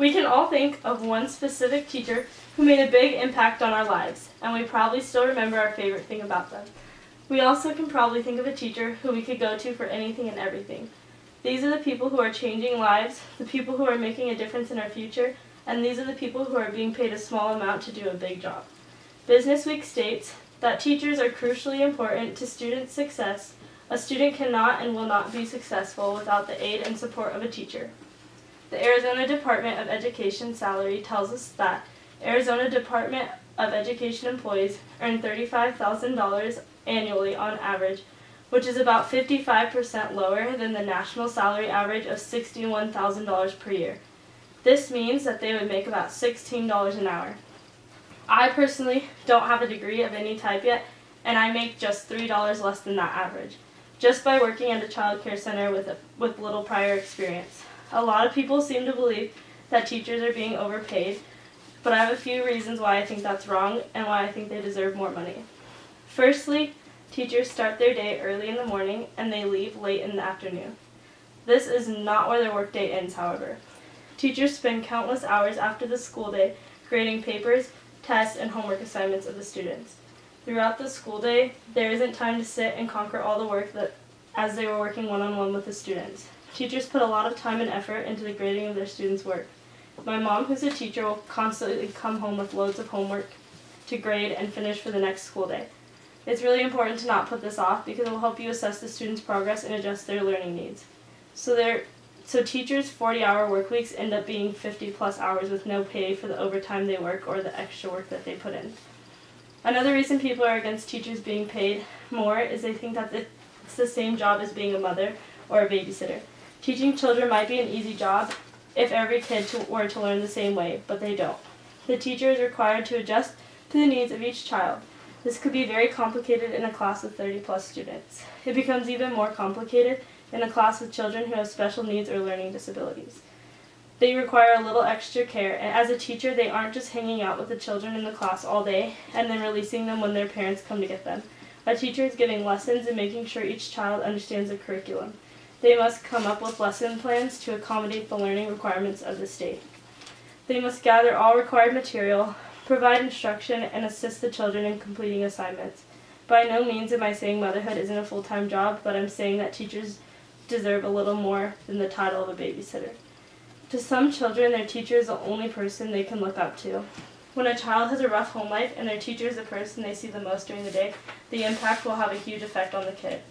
We can all think of one specific teacher who made a big impact on our lives, and we probably still remember our favorite thing about them. We also can probably think of a teacher who we could go to for anything and everything. These are the people who are changing lives, the people who are making a difference in our future, and these are the people who are being paid a small amount to do a big job. Business Week states that teachers are crucially important to student success. A student cannot and will not be successful without the aid and support of a teacher. The Arizona Department of Education salary tells us that Arizona Department of Education employees earn $35,000 annually on average, which is about 55% lower than the national salary average of $61,000 per year. This means that they would make about $16 an hour. I personally don't have a degree of any type yet, and I make just $3 less than that average, just by working at a child care center with little prior experience. A lot of people seem to believe that teachers are being overpaid, but I have a few reasons why I think that's wrong and why I think they deserve more money. Firstly, teachers start their day early in the morning and they leave late in the afternoon. This is not where their workday ends, however. Teachers spend countless hours after the school day grading papers, tests, and homework assignments of the students. Throughout the school day, there isn't time to sit and conquer all the work as they were working one-on-one with the students. Teachers put a lot of time and effort into the grading of their students' work. My mom, who's a teacher, will constantly come home with loads of homework to grade and finish for the next school day. It's really important to not put this off because it will help you assess the students' progress and adjust their learning needs. So teachers' 40-hour work weeks end up being 50-plus hours with no pay for the overtime they work or the extra work that they put in. Another reason people are against teachers being paid more is they think that it's the same job as being a mother or a babysitter. Teaching children might be an easy job if every kid were to learn the same way, but they don't. The teacher is required to adjust to the needs of each child. This could be very complicated in a class of 30-plus students. It becomes even more complicated in a class with children who have special needs or learning disabilities. They require a little extra care, and as a teacher, they aren't just hanging out with the children in the class all day and then releasing them when their parents come to get them. A teacher is giving lessons and making sure each child understands the curriculum. They must come up with lesson plans to accommodate the learning requirements of the state. They must gather all required material, provide instruction, and assist the children in completing assignments. By no means am I saying motherhood isn't a full-time job, but I'm saying that teachers deserve a little more than the title of a babysitter. To some children, their teacher is the only person they can look up to. When a child has a rough home life and their teacher is the person they see the most during the day, the impact will have a huge effect on the kid.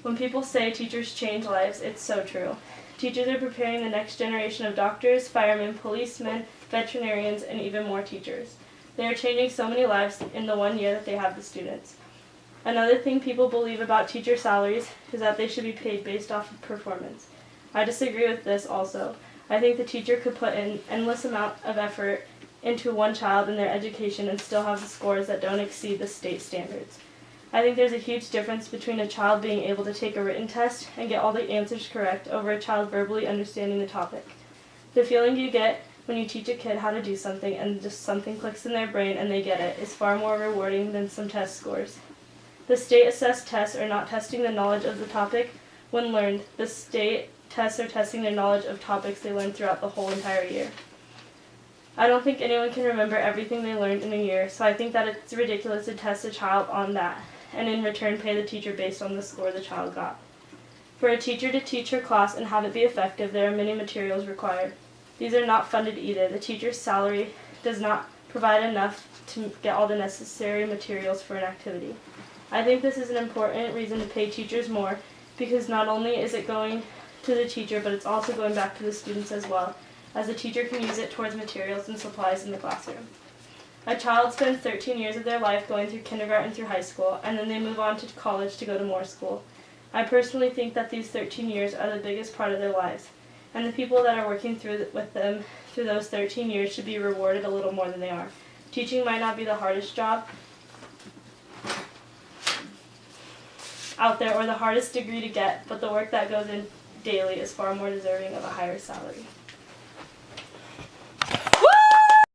When people say teachers change lives, it's so true. Teachers are preparing the next generation of doctors, firemen, policemen, veterinarians, and even more teachers. They are changing so many lives in the 1 year that they have the students. Another thing people believe about teacher salaries is that they should be paid based off of performance. I disagree with this also. I think the teacher could put an endless amount of effort into one child in their education and still have the scores that don't exceed the state standards. I think there's a huge difference between a child being able to take a written test and get all the answers correct over a child verbally understanding the topic. The feeling you get when you teach a kid how to do something and just something clicks in their brain and they get it is far more rewarding than some test scores. The state-assessed tests are not testing the knowledge of the topic when learned. The state tests are testing their knowledge of topics they learned throughout the whole entire year. I don't think anyone can remember everything they learned in a year, so I think that it's ridiculous to test a child on that, and in return pay the teacher based on the score the child got. For a teacher to teach her class and have it be effective, there are many materials required. These are not funded either. The teacher's salary does not provide enough to get all the necessary materials for an activity. I think this is an important reason to pay teachers more because not only is it going to the teacher, but it's also going back to the students as well, as the teacher can use it towards materials and supplies in the classroom. A child spends 13 years of their life going through kindergarten through high school, and then they move on to college to go to more school. I personally think that these 13 years are the biggest part of their lives, and the people that are working with them through those 13 years should be rewarded a little more than they are. Teaching might not be the hardest job out there or the hardest degree to get, but the work that goes in daily is far more deserving of a higher salary.